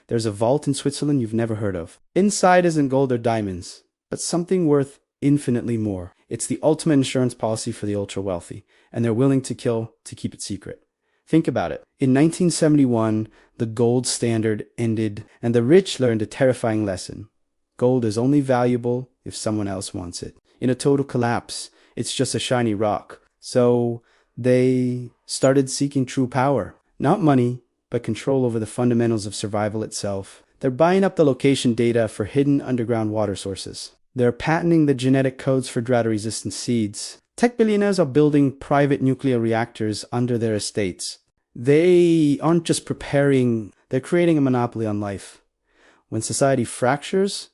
There's a vault in Switzerland you've never heard of. Inside isn't gold or diamonds, but something worth infinitely more. It's the ultimate insurance policy for the ultra-wealthy, and they're willing to kill to keep it secret. Think about it. In 1971, the gold standard ended, and the rich learned a terrifying lesson. Gold is only valuable if someone else wants it. In a total collapse, it's just a shiny rock. So they started seeking true power. Not money, but control over the fundamentals of survival itself. They're buying up the location data for hidden underground water sources. They're patenting the genetic codes for drought-resistant seeds. Tech billionaires are building private nuclear reactors under their estates. They aren't just preparing, they're creating a monopoly on life. When society fractures,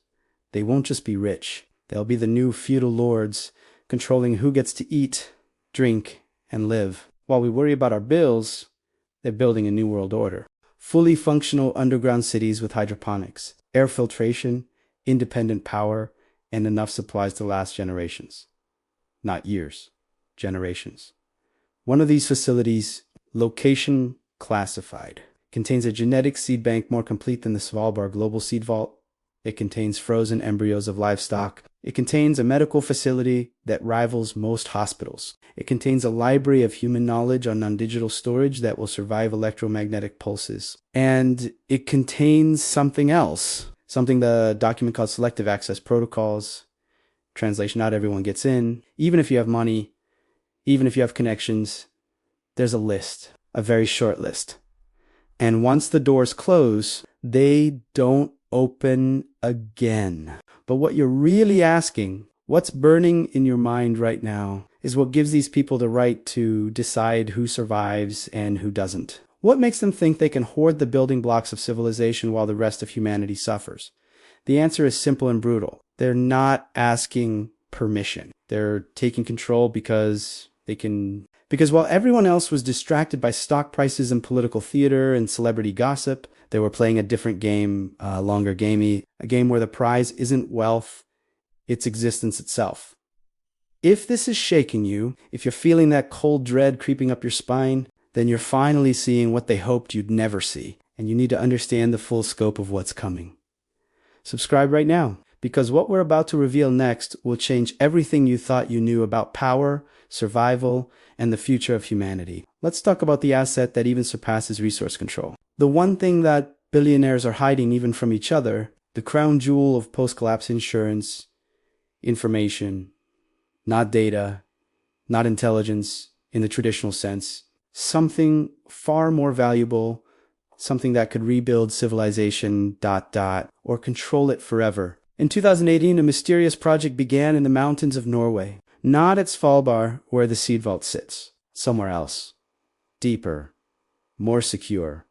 they won't just be rich. They'll be the new feudal lords, controlling who gets to eat, drink, and live. While we worry about our bills, they're building a new world order. Fully functional underground cities with hydroponics, air filtration, independent power, and enough supplies to last generations. Not years, generations. One of these facilities, location classified, contains a genetic seed bank more complete than the Svalbard Global Seed Vault. It contains frozen embryos of livestock. It contains a medical facility that rivals most hospitals. It contains a library of human knowledge on non-digital storage that will survive electromagnetic pulses. And it contains something else, something the document called selective access protocols. Translation, not everyone gets in. Even if you have money, even if you have connections, there's a list, a very short list. And once the doors close, they don't open again. But what you're really asking, what's burning in your mind right now, is what gives these people the right to decide who survives and who doesn't. What makes them think they can hoard the building blocks of civilization while the rest of humanity suffers? The answer is simple and brutal. They're not asking permission. They're taking control because they can. Because while everyone else was distracted by stock prices and political theater and celebrity gossip, they were playing a different game, longer gamey, a game where the prize isn't wealth, it's existence itself. If this is shaking you, if you're feeling that cold dread creeping up your spine, then you're finally seeing what they hoped you'd never see, and you need to understand the full scope of what's coming. Subscribe right now, because what we're about to reveal next will change everything you thought you knew about power, survival, and the future of humanity. Let's talk about the asset that even surpasses resource control. The one thing that billionaires are hiding even from each other, the crown jewel of post-collapse insurance, information, not data, not intelligence in the traditional sense, something far more valuable, something that could rebuild civilization, or control it forever. In 2018, a mysterious project began in the mountains of Norway, not at Svalbard where the seed vault sits, somewhere else, deeper, more secure,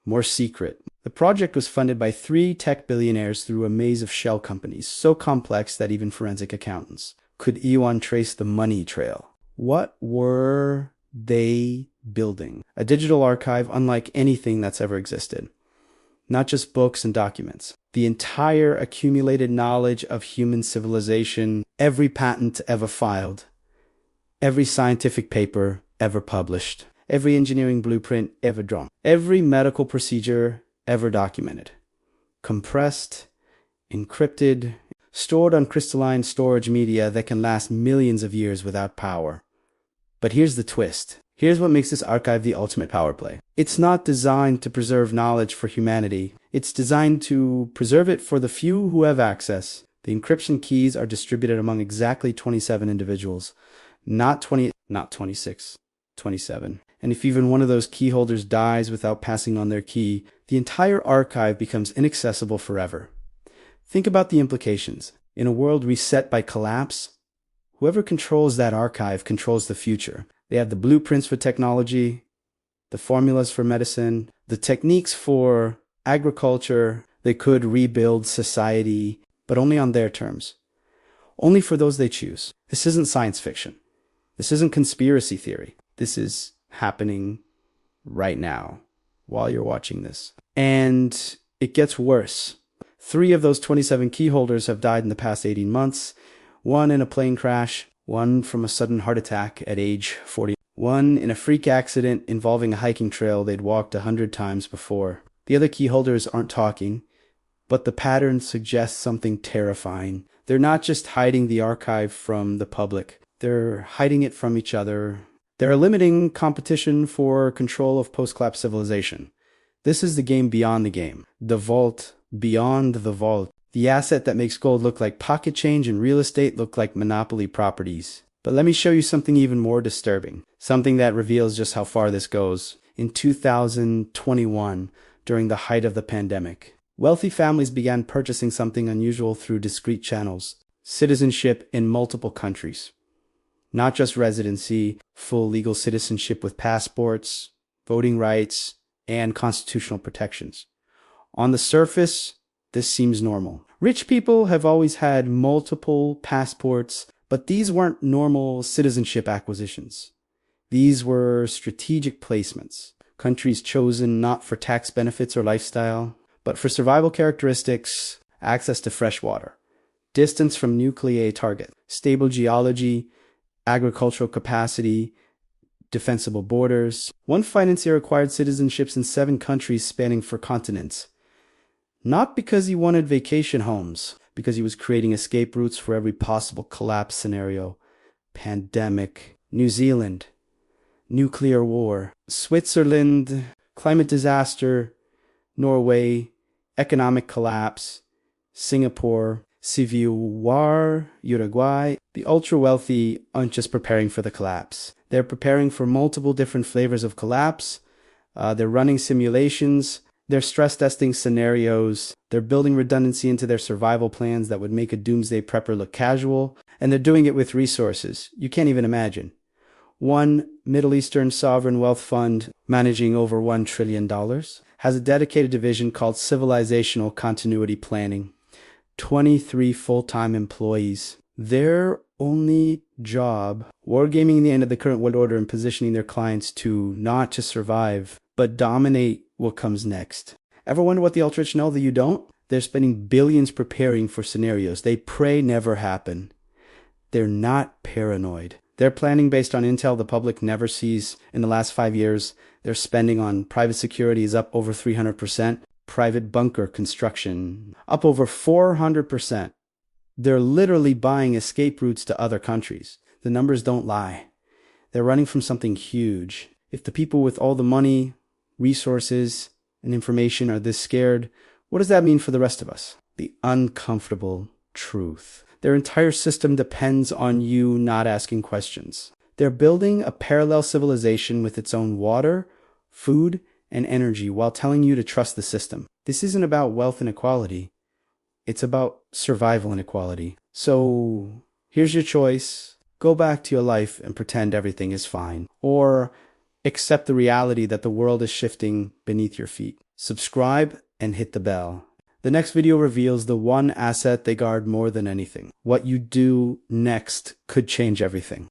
more secret. The project was funded by 3 tech billionaires through a maze of shell companies, so complex that even forensic accountants could Ewan trace the money trail. What were they building? A digital archive unlike anything that's ever existed. Not just books and documents. The entire accumulated knowledge of human civilization, every patent ever filed, every scientific paper ever published, every engineering blueprint ever drawn, every medical procedure ever documented. Compressed, encrypted, stored on crystalline storage media that can last millions of years without power. But here's the twist. Here's what makes this archive the ultimate power play. It's not designed to preserve knowledge for humanity. It's designed to preserve it for the few who have access. The encryption keys are distributed among exactly 27 individuals, not 26, 27. And if even one of those key holders dies without passing on their key, the entire archive becomes inaccessible forever. Think about the implications. In a world reset by collapse, whoever controls that archive controls the future. They have the blueprints for technology, the formulas for medicine, the techniques for agriculture. They could rebuild society, but only on their terms. Only for those they choose. This isn't science fiction. This isn't conspiracy theory. This is happening right now while you're watching this. And it gets worse. 3 of those 27 key holders have died in the past 18 months. 1 in a plane crash, 1 from a sudden heart attack at age 40, 1 in a freak accident involving a hiking trail they'd walked 100 times before. The other key holders aren't talking, but the pattern suggests something terrifying. They're not just hiding the archive from the public, they're hiding it from each other. They're limiting competition for control of post-collapse civilization. This is the game beyond the game. The vault beyond the vault. The asset that makes gold look like pocket change and real estate look like monopoly properties. But let me show you something even more disturbing. Something that reveals just how far this goes. In 2021, during the height of the pandemic, wealthy families began purchasing something unusual through discrete channels. Citizenship in multiple countries. Not just residency, full legal citizenship with passports, voting rights, and constitutional protections. On the surface, this seems normal. Rich people have always had multiple passports, but these weren't normal citizenship acquisitions. These were strategic placements. Countries chosen not for tax benefits or lifestyle, but for survival characteristics, access to fresh water, distance from nuclear target, stable geology, agricultural capacity, defensible borders. One financier acquired citizenships in 7 countries spanning 4 continents. Not because he wanted vacation homes, because he was creating escape routes for every possible collapse scenario. Pandemic, New Zealand, nuclear war, Switzerland, climate disaster, Norway, economic collapse, Singapore, civil war, Uruguay. The ultra-wealthy aren't just preparing for the collapse. They're preparing for multiple different flavors of collapse. They're running simulations. They're stress testing scenarios. They're building redundancy into their survival plans that would make a doomsday prepper look casual. And they're doing it with resources you can't even imagine. One Middle Eastern sovereign wealth fund managing over $1 trillion has a dedicated division called Civilizational Continuity Planning. 23 full-time employees. Their only job, wargaming the end of the current world order and positioning their clients to not just survive, but dominate what comes next. Ever wonder what the ultra-rich know that you don't? They're spending billions preparing for scenarios they pray never happen. They're not paranoid. They're planning based on intel the public never sees. In the last 5 years, their spending on private security is up over 300%. Private bunker construction, up over 400%. They're literally buying escape routes to other countries. The numbers don't lie. They're running from something huge. If the people with all the money, resources, and information are this scared, what does that mean for the rest of us? The uncomfortable truth. Their entire system depends on you not asking questions. They're building a parallel civilization with its own water, food, and energy while telling you to trust the system. This isn't about wealth inequality. It's about survival inequality. So here's your choice. Go back to your life and pretend everything is fine. Or accept the reality that the world is shifting beneath your feet. Subscribe and hit the bell. The next video reveals the one asset they guard more than anything. What you do next could change everything.